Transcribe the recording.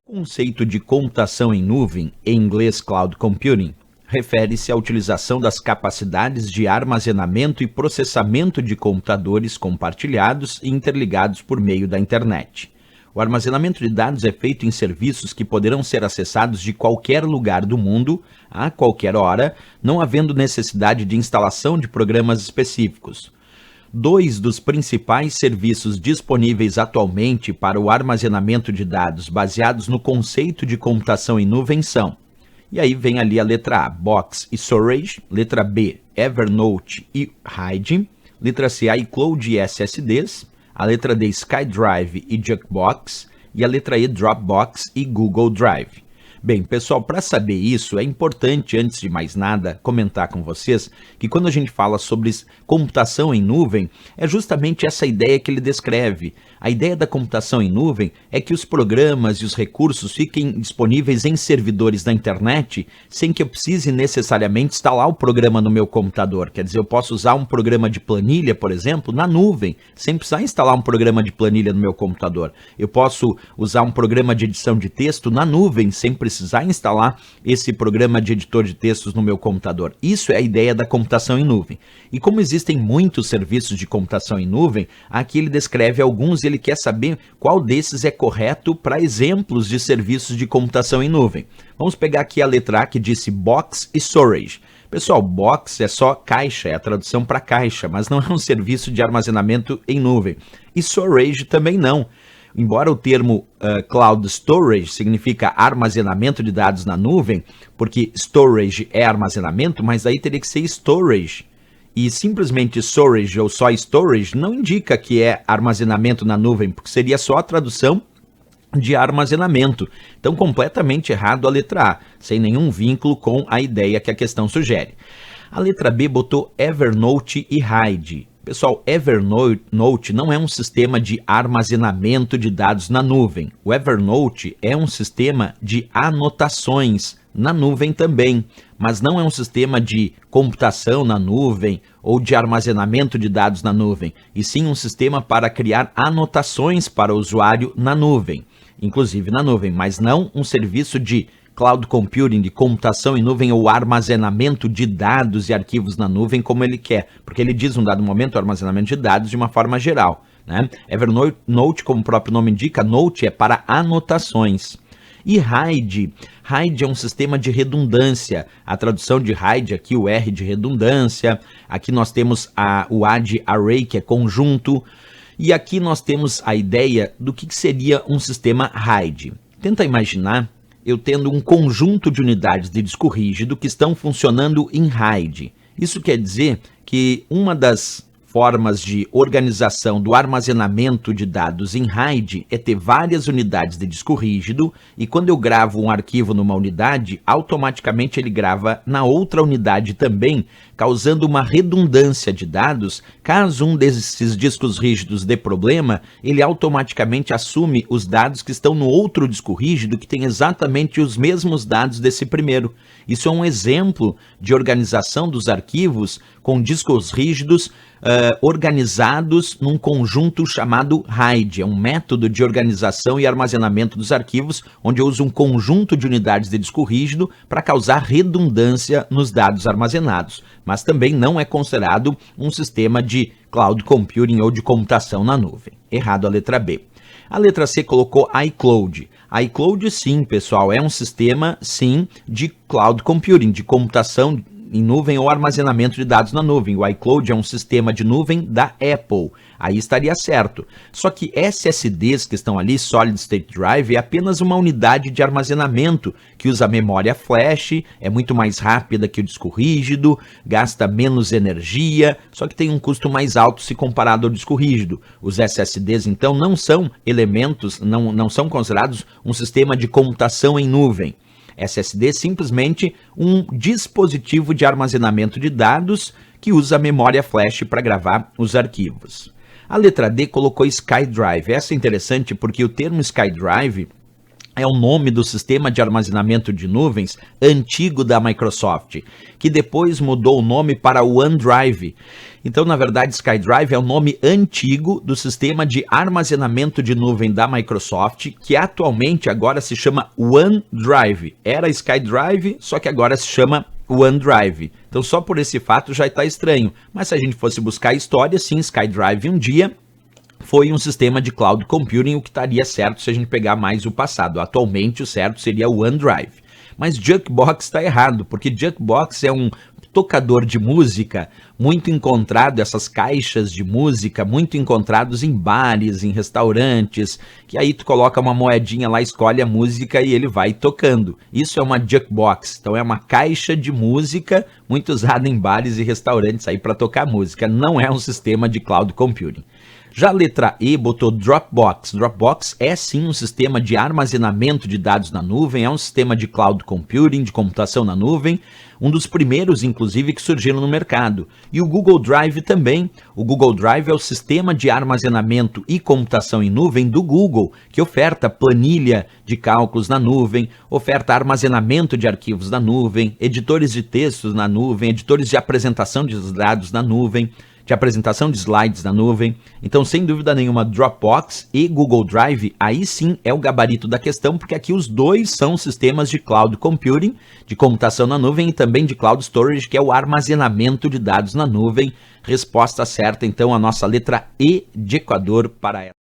O conceito de computação em nuvem, em inglês Cloud Computing, refere-se à utilização das capacidades de armazenamento e processamento de computadores compartilhados e interligados por meio da internet. O armazenamento de dados é feito em serviços que poderão ser acessados de qualquer lugar do mundo, a qualquer hora, não havendo necessidade de instalação de programas específicos. Dois dos principais serviços disponíveis atualmente para o armazenamento de dados baseados no conceito de computação em nuvem são, e aí vem ali a letra A, Box e Storage, letra B, Evernote e Hide, letra C, iCloud e SSDs, a letra D, SkyDrive e Junkbox, e a letra E, Dropbox e Google Drive. Bem, pessoal, para saber isso, é importante, antes de mais nada, comentar com vocês que quando a gente fala sobre computação em nuvem, é justamente essa ideia que ele descreve. A ideia da computação em nuvem é que os programas e os recursos fiquem disponíveis em servidores da internet sem que eu precise necessariamente instalar o programa no meu computador. Quer dizer, eu posso usar um programa de planilha, por exemplo, na nuvem, sem precisar instalar um programa de planilha no meu computador. Eu posso usar um programa de edição de texto na nuvem, sem precisar instalar esse programa de editor de textos no meu computador. Isso é a ideia da computação em nuvem. E como existem muitos serviços de computação em nuvem, aqui ele descreve alguns e ele quer saber qual desses é correto para exemplos de serviços de computação em nuvem. Vamos pegar aqui a letra A que disse Box e Storage. Pessoal, Box é só caixa, é a tradução para caixa, mas não é um serviço de armazenamento em nuvem. E Storage também não. Embora o termo Cloud Storage significa armazenamento de dados na nuvem, porque Storage é armazenamento, mas aí teria que ser Storage. E simplesmente Storage ou só Storage não indica que é armazenamento na nuvem, porque seria só a tradução de armazenamento. Então, completamente errado a letra A, sem nenhum vínculo com a ideia que a questão sugere. A letra B botou Evernote e Hide. Pessoal, Evernote não é um sistema de armazenamento de dados na nuvem. O Evernote é um sistema de anotações na nuvem também, mas não é um sistema de computação na nuvem ou de armazenamento de dados na nuvem, e sim um sistema para criar anotações para o usuário na nuvem, inclusive na nuvem, mas não um serviço de Cloud Computing, de computação em nuvem ou armazenamento de dados e arquivos na nuvem como ele quer, porque ele diz, num dado momento, armazenamento de dados de uma forma geral, né? Evernote, como o próprio nome indica, Note é para anotações. E Hide é um sistema de redundância. A tradução de Hide aqui, o R de redundância. Aqui nós temos o A de Array, que é conjunto. E aqui nós temos a ideia do que seria um sistema Hide. Tenta imaginar eu tendo um conjunto de unidades de disco rígido que estão funcionando em RAID. Isso quer dizer que uma das formas de organização do armazenamento de dados em RAID é ter várias unidades de disco rígido e quando eu gravo um arquivo numa unidade, automaticamente ele grava na outra unidade também, causando uma redundância de dados. Caso um desses discos rígidos dê problema, ele automaticamente assume os dados que estão no outro disco rígido que tem exatamente os mesmos dados desse primeiro. Isso é um exemplo de organização dos arquivos com discos rígidos organizados num conjunto chamado RAID. É um método de organização e armazenamento dos arquivos, onde eu uso um conjunto de unidades de disco rígido para causar redundância nos dados armazenados. Mas também não é considerado um sistema de Cloud Computing ou de computação na nuvem. Errado a letra B. A letra C colocou iCloud. iCloud, sim, pessoal, é um sistema, sim, de Cloud Computing, de computação em nuvem ou armazenamento de dados na nuvem. O iCloud é um sistema de nuvem da Apple. Aí estaria certo. Só que SSDs que estão ali, Solid State Drive, é apenas uma unidade de armazenamento que usa memória flash, é muito mais rápida que o disco rígido, gasta menos energia, só que tem um custo mais alto se comparado ao disco rígido. Os SSDs, então, não são elementos, não são considerados um sistema de computação em nuvem. SSD é simplesmente um dispositivo de armazenamento de dados que usa memória flash para gravar os arquivos. A letra D colocou SkyDrive. Essa é interessante porque o termo SkyDrive é o nome do sistema de armazenamento de nuvens antigo da Microsoft, que depois mudou o nome para OneDrive. Então, na verdade, SkyDrive é o nome antigo do sistema de armazenamento de nuvem da Microsoft, que atualmente agora se chama OneDrive. Era SkyDrive, só que agora se chama OneDrive. Então, só por esse fato já está estranho. Mas se a gente fosse buscar a história, sim, SkyDrive um dia foi um sistema de cloud computing, o que estaria certo se a gente pegar mais o passado. Atualmente o certo seria o OneDrive. Mas Jukebox está errado, porque Jukebox é um tocador de música muito encontrado, essas caixas de música muito encontrados em bares, em restaurantes, que aí tu coloca uma moedinha lá, escolhe a música e ele vai tocando. Isso é uma Jukebox, então é uma caixa de música muito usada em bares e restaurantes aí para tocar música, não é um sistema de cloud computing. Já a letra E botou Dropbox. Dropbox é sim um sistema de armazenamento de dados na nuvem, é um sistema de cloud computing, de computação na nuvem, um dos primeiros, inclusive, que surgiram no mercado. E o Google Drive também. O Google Drive é o sistema de armazenamento e computação em nuvem do Google, que oferta planilha de cálculos na nuvem, oferta armazenamento de arquivos na nuvem, editores de textos na nuvem, editores de apresentação de dados na nuvem, de apresentação de slides na nuvem. Então, sem dúvida nenhuma, Dropbox e Google Drive, aí sim é o gabarito da questão, porque aqui os dois são sistemas de cloud computing, de computação na nuvem, e também de cloud storage, que é o armazenamento de dados na nuvem. Resposta certa, então, a nossa letra E de Equador para ela.